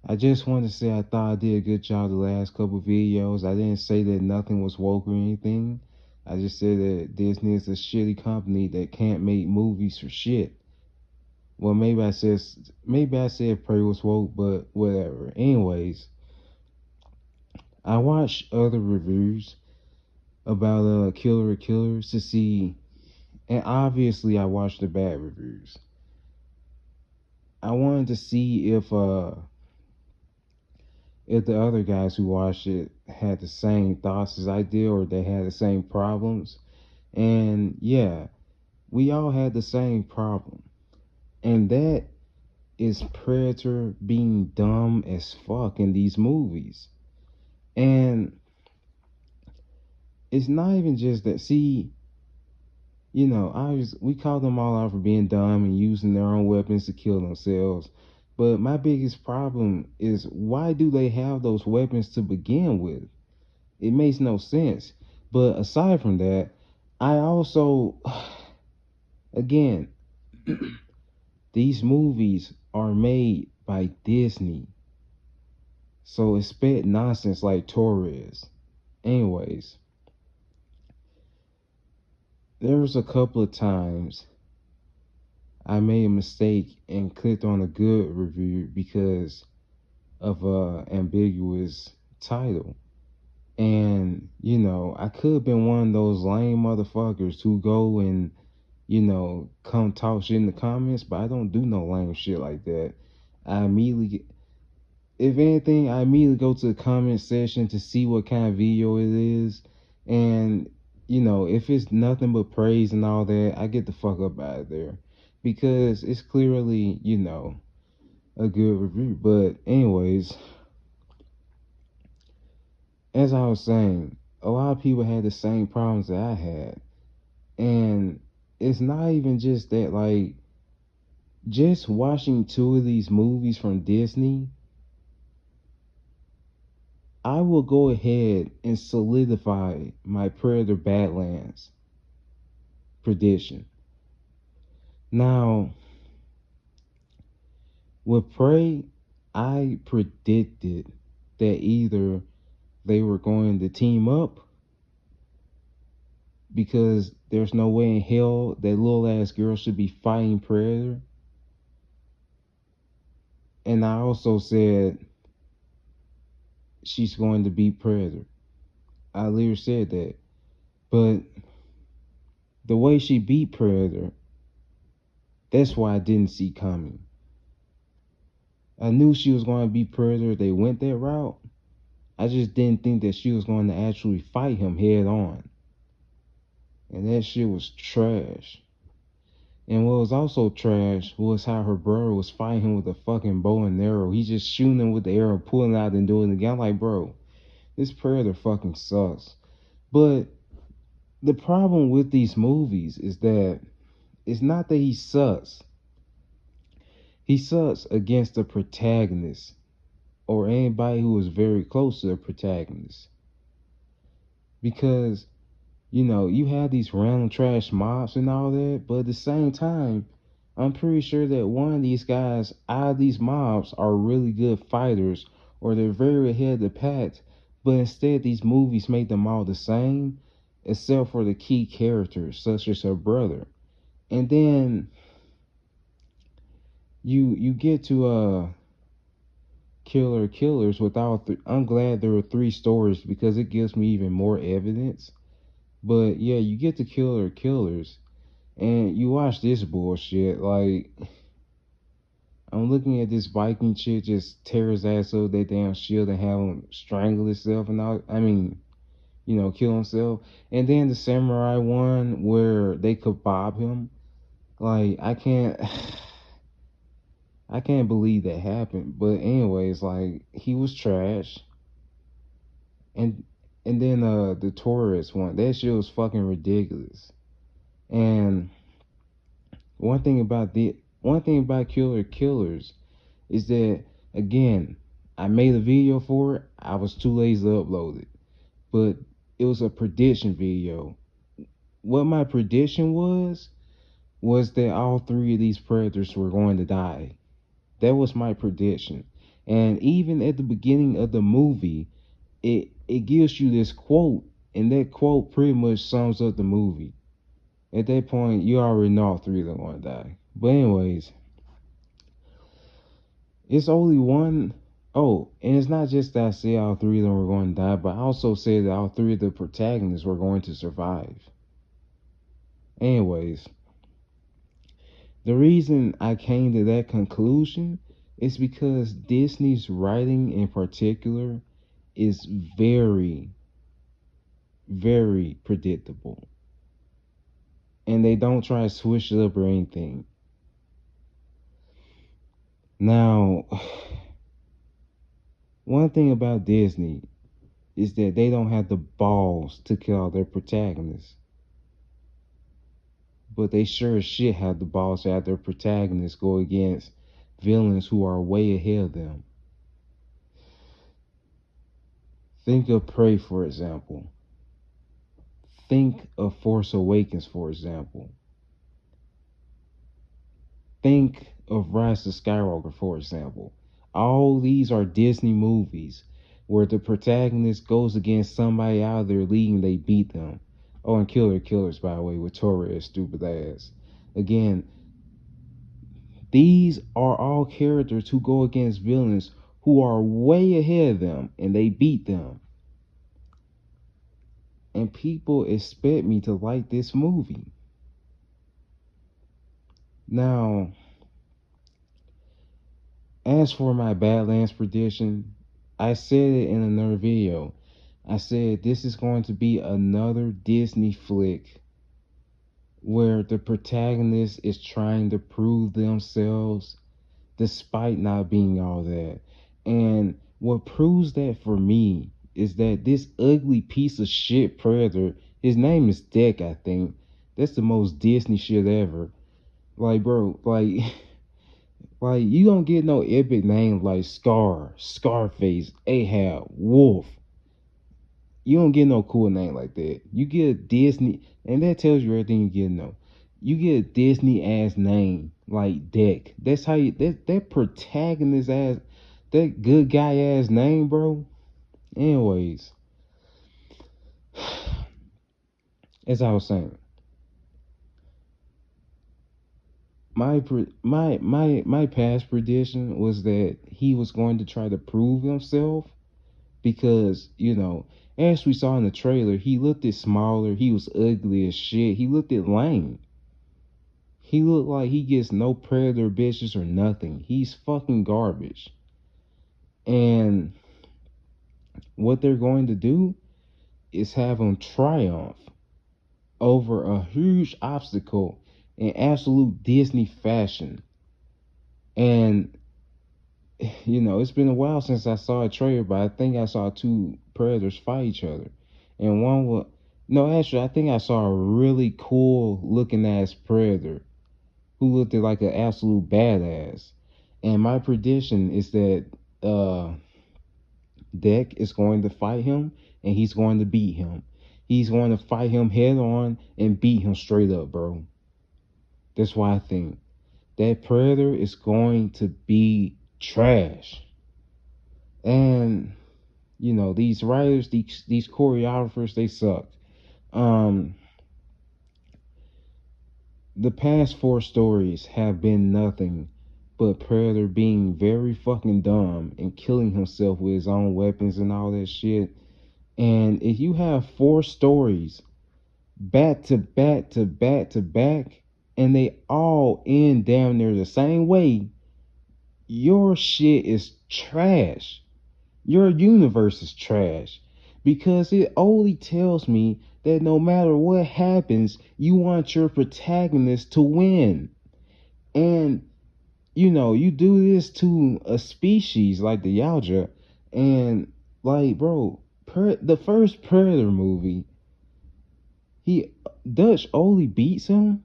I just want to say I thought I did a good job the last couple videos. I didn't say that nothing was woke or anything. I just said that Disney is a shitty company that can't make movies for shit. Well, maybe I said Prey was woke, but whatever. Anyways, I watched other reviews about Killer Killers to see, and obviously I watched the bad reviews. I wanted to see if the other guys who watched it had the same thoughts as I did or they had the same problems. And yeah, we all had the same problem. And that is Predator being dumb as fuck in these movies. And it's not even just that. See, we call them all out for being dumb and using their own weapons to kill themselves. But my biggest problem is why do they have those weapons to begin with? It makes no sense. But aside from that, I also, again, these movies are made by Disney. So expect nonsense like Torres. Anyways, there was a couple of times I made a mistake and clicked on a good review because of a ambiguous title. And, I could have been one of those lame motherfuckers who go and, come talk shit in the comments, but I don't do no lame shit like that. I immediately, if anything, I immediately go to the comment section to see what kind of video it is. And, if it's nothing but praise and all that, I get the fuck up out of there. Because it's clearly, a good review. But, anyways, as I was saying, a lot of people had the same problems that I had. And it's not even just that, like, just watching two of these movies from Disney, I will go ahead and solidify my Predator Badlands prediction. Now, with Prey, I predicted that either they were going to team up because there's no way in hell that little ass girl should be fighting Predator. And I also said she's going to beat Predator. I literally said that. But the way she beat Predator, that's why I didn't see coming. I knew she was going to beat Predator. They went that route. I just didn't think that she was going to actually fight him head on. And that shit was trash. And what was also trash was how her brother was fighting him with a fucking bow and arrow. He's just shooting him with the arrow, pulling out and doing it again. I'm like, bro, this Predator fucking sucks. But the problem with these movies is that it's not that he sucks. He sucks against the protagonist or anybody who is very close to the protagonist. Because, you have these random trash mobs and all that, but at the same time, I'm pretty sure that one of these guys out of these mobs are really good fighters or they're very ahead of the pack, but instead these movies make them all the same, except for the key characters, such as her brother. And then you get to Killer Killers without I'm glad there were three stories because it gives me even more evidence. But yeah, you get to Killer Killers and you watch this bullshit. Like, I'm looking at this Viking chick just tear his ass up that damn shield and have him strangle himself and all. I mean, kill himself. And then the samurai one where they kebab him. Like, I can't believe that happened. But anyways, like, he was trash. And then the tourist one, that shit was fucking ridiculous. And one thing about Killer Killers is that, again, I made a video for it. I was too lazy to upload it, but it was a prediction video. What my prediction was that all three of these predators were going to die. That was my prediction. And even at the beginning of the movie, it gives you this quote, and that quote pretty much sums up the movie. At that point, you already know all three of them gonna die. But anyways, it's only one. Oh, and it's not just that I say all three of them were going to die, but I also say that all three of the protagonists were going to survive. Anyways, the reason I came to that conclusion is because Disney's writing in particular is very, very predictable. And they don't try to switch it up or anything. Now, one thing about Disney is that they don't have the balls to kill all their protagonists. But they sure as shit have the balls to have their protagonists go against villains who are way ahead of them. Think of Prey, for example. Think of Force Awakens, for example. Think of Rise of Skywalker, for example. All these are Disney movies where the protagonist goes against somebody out of their league and they beat them. Oh, and Killers, by the way, with Torres' stupid ass. Again, these are all characters who go against villains who are way ahead of them and they beat them. And people expect me to like this movie. Now, as for my Badlands prediction, I said it in another video. I said this is going to be another Disney flick where the protagonist is trying to prove themselves despite not being all that. And what proves that for me is that this ugly piece of shit predator, his name is Deck, I think. That's the most Disney shit ever. Like, bro, like like you don't get no epic name like Scar, Scarface, Ahab, Wolf. You don't get no cool name like that. You get a Disney, and that tells you everything you get to know. You get a Disney ass name like Deck. That's how you that protagonist ass, that good guy ass name, bro. Anyways, as I was saying, my past prediction was that he was going to try to prove himself because as we saw in the trailer, he looked it smaller, he was ugly as shit, he looked it lame. He looked like he gets no predator bitches or nothing. He's fucking garbage. And what they're going to do is have him triumph over a huge obstacle in absolute Disney fashion. And it's been a while since I saw a trailer, but I think I saw two predators fight each other. And one was no, actually, I think I saw a really cool looking ass predator who looked like an absolute badass. And my prediction is that Deck is going to fight him and he's going to beat him. He's going to fight him head on and beat him straight up, bro. That's why I think that Predator is going to be trash. And these writers, these choreographers, they suck. The past four stories have been nothing but Predator being very fucking dumb and killing himself with his own weapons and all that shit. And if you have four stories back to back to back to back, and they all end damn near the same way, your shit is trash. Your universe is trash. Because it only tells me that no matter what happens, you want your protagonist to win. And you do this to a species like the Yautja, and like, bro, the first Predator movie, Dutch only beats him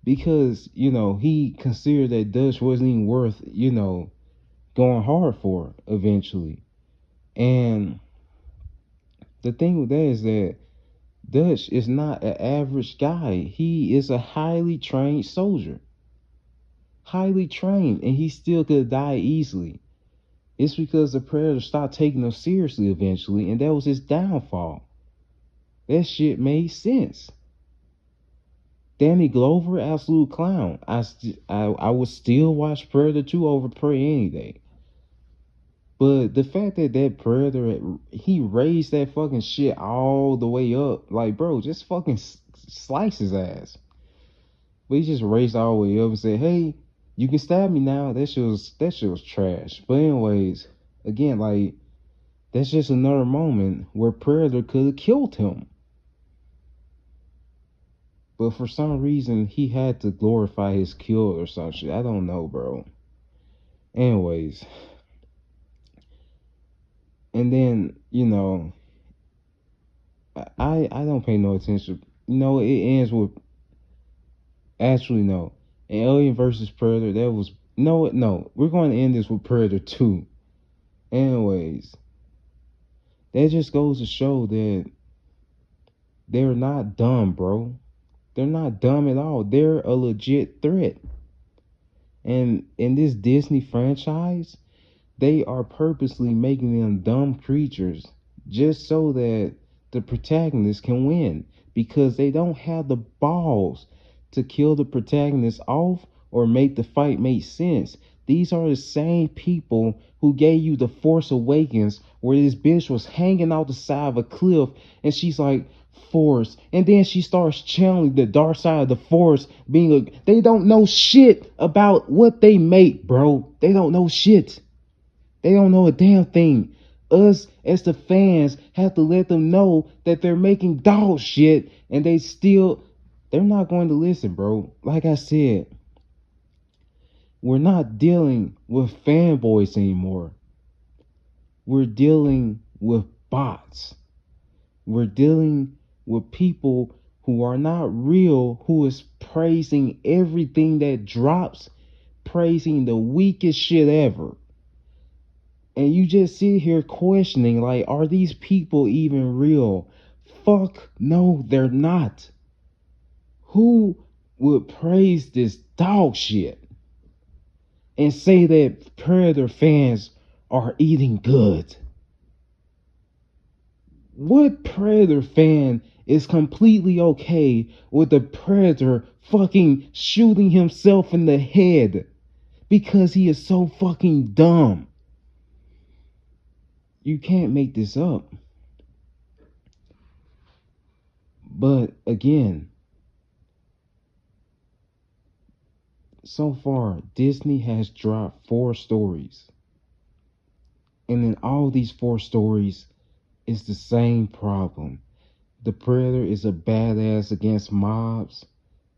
because he considered that Dutch wasn't even worth going hard for eventually. And the thing with that is that Dutch is not an average guy. He is a highly trained soldier. highly trained, and he still could die easily. It's because the Predator stopped taking him seriously eventually, and that was his downfall. That shit made sense. Danny Glover, absolute clown. I would still watch Predator 2 over Prey any day. But the fact that that Predator, he raised that fucking shit all the way up, like, bro, just fucking slice his ass. But he just raised all the way up and said, "Hey, you can stab me now." That shit was trash. But anyways, again, like, that's just another moment where Predator could have killed him. But for some reason, he had to glorify his kill or some shit. I don't know, bro. Anyways, and then, I don't pay no attention. It ends with, actually, no. In Alien versus Predator, that was, no. We're going to end this with Predator 2. Anyways, that just goes to show that they're not dumb, bro. They're not dumb at all. They're a legit threat. And in this Disney franchise, they are purposely making them dumb creatures just so that the protagonist can win, because they don't have the balls to kill the protagonist off or make the fight make sense. These are the same people who gave you The Force Awakens, where this bitch was hanging out the side of a cliff and she's like, Force, and then she starts channeling the dark side of the Force, they don't know shit about what they make, bro. They don't know shit. They don't know a damn thing. Us, as the fans, have to let them know that they're making dog shit, and they're not going to listen, bro. Like I said, we're not dealing with fanboys anymore. We're dealing with bots. We're dealing with people who are not real, who is praising everything that drops, praising the weakest shit ever. And you just sit here questioning, like, are these people even real? Fuck no, they're not. Who would praise this dog shit and say that Predator fans are eating good? What Predator fan is completely okay with the Predator fucking shooting himself in the head because he is so fucking dumb? You can't make this up. But again, so far, Disney has dropped 4 stories. And in all these 4 stories, it's the same problem. The Predator is a badass against mobs,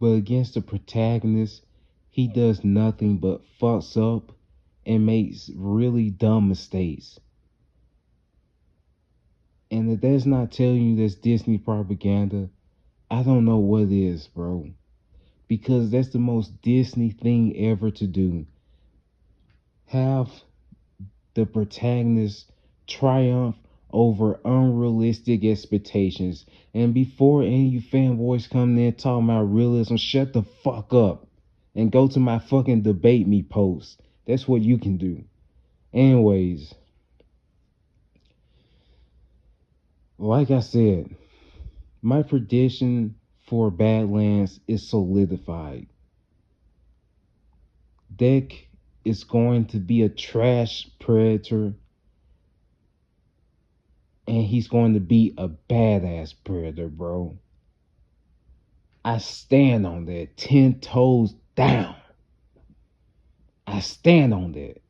but against the protagonist, he does nothing but fucks up and makes really dumb mistakes. And if that's not telling you that's Disney propaganda, I don't know what is, bro. Because that's the most Disney thing ever to do. Have the protagonist triumph over unrealistic expectations. And before any of you fanboys come in talking about realism, shut the fuck up and go to my fucking debate me post. That's what you can do. Anyways, like I said, my prediction for Badlands is solidified. Deck is going to be a trash Predator, and he's going to be a badass Predator, bro. I stand on that 10 toes down. I stand on that.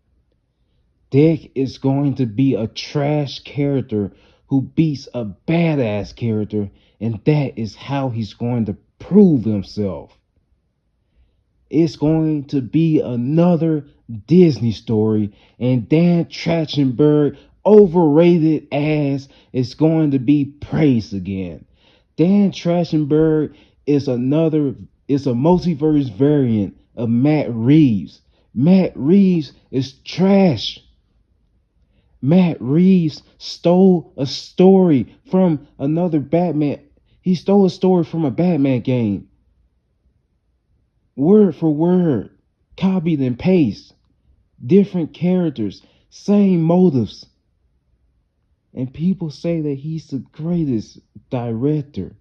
Deck is going to be a trash character who beats a badass character, and that is how he's going to prove himself. It's going to be another Disney story, and Dan Trachtenberg, overrated ass, is going to be praised again. Dan Trachtenberg is a multiverse variant of Matt Reeves. Matt Reeves is trash. Matt Reeves stole a story from another Batman. He stole a story from a Batman game. Word for word. copied and paste, different characters, same motives. And people say that he's the greatest director.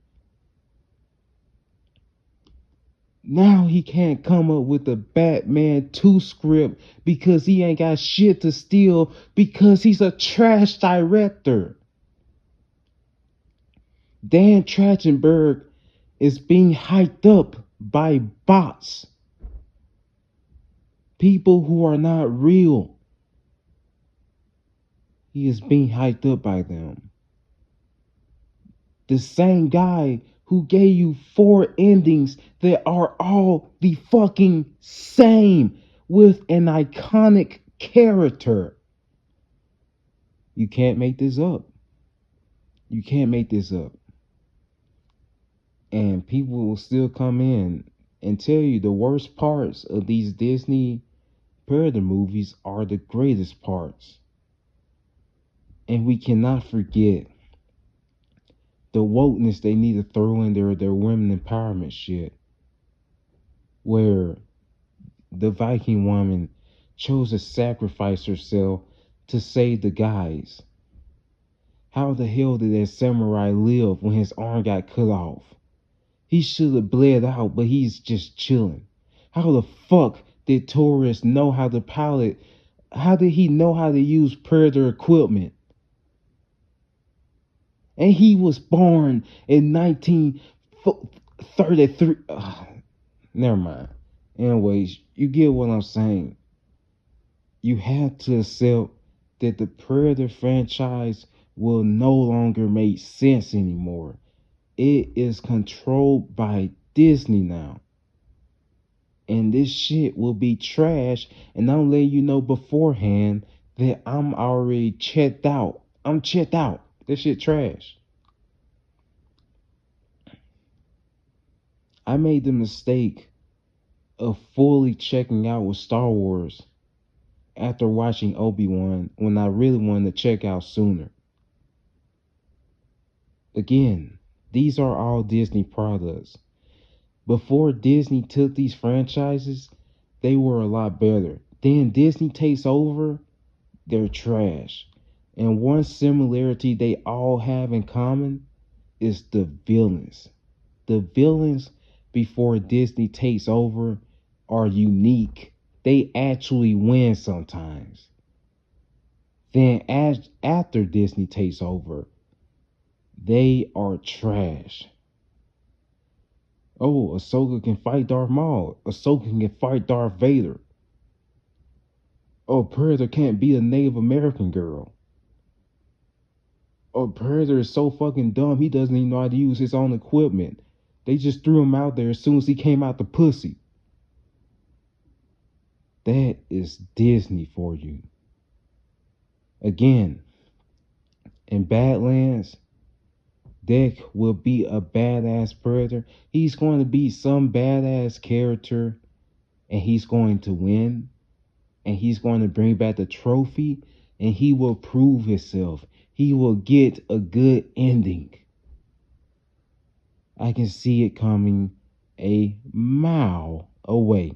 Now he can't come up with a Batman 2 script because he ain't got shit to steal because he's a trash director. Dan Trachtenberg is being hyped up by bots. People who are not real. He is being hyped up by them. The same guy who gave you 4 endings that are all the fucking same with an iconic character. You can't make this up. You can't make this up. And people will still come in and tell you the worst parts of these Disney Predator movies are the greatest parts. And we cannot forget the wokeness they need to throw in their women empowerment shit. Where the Viking woman chose to sacrifice herself to save the guys. How the hell did that samurai live when his arm got cut off? He should have bled out, but he's just chilling. How the fuck did Torres know how to pilot? How did he know how to use Predator equipment? And he was born in 1933. Never mind. Anyways, you get what I'm saying. You have to accept that the Predator franchise will no longer make sense anymore. It is controlled by Disney now. And this shit will be trash. And I'm letting you know beforehand that I'm already checked out. I'm checked out. This shit trash. I made the mistake of fully checking out with Star Wars after watching Obi-Wan when I really wanted to check out sooner. Again, these are all Disney products. Before Disney took these franchises, they were a lot better. Then Disney takes over, they're trash. And one similarity they all have in common is the villains. The villains before Disney takes over are unique. They actually win sometimes. Then after Disney takes over, they are trash. Oh, Ahsoka can fight Darth Maul. Ahsoka can fight Darth Vader. Oh, Predator can't beat a Native American girl. Oh, Predator is so fucking dumb, he doesn't even know how to use his own equipment. They just threw him out there as soon as he came out the pussy. That is Disney for you. Again, in Badlands, Deck will be a badass Predator. He's going to be some badass character, and he's going to win, and he's going to bring back the trophy, and he will prove himself. He will get a good ending. I can see it coming a mile away.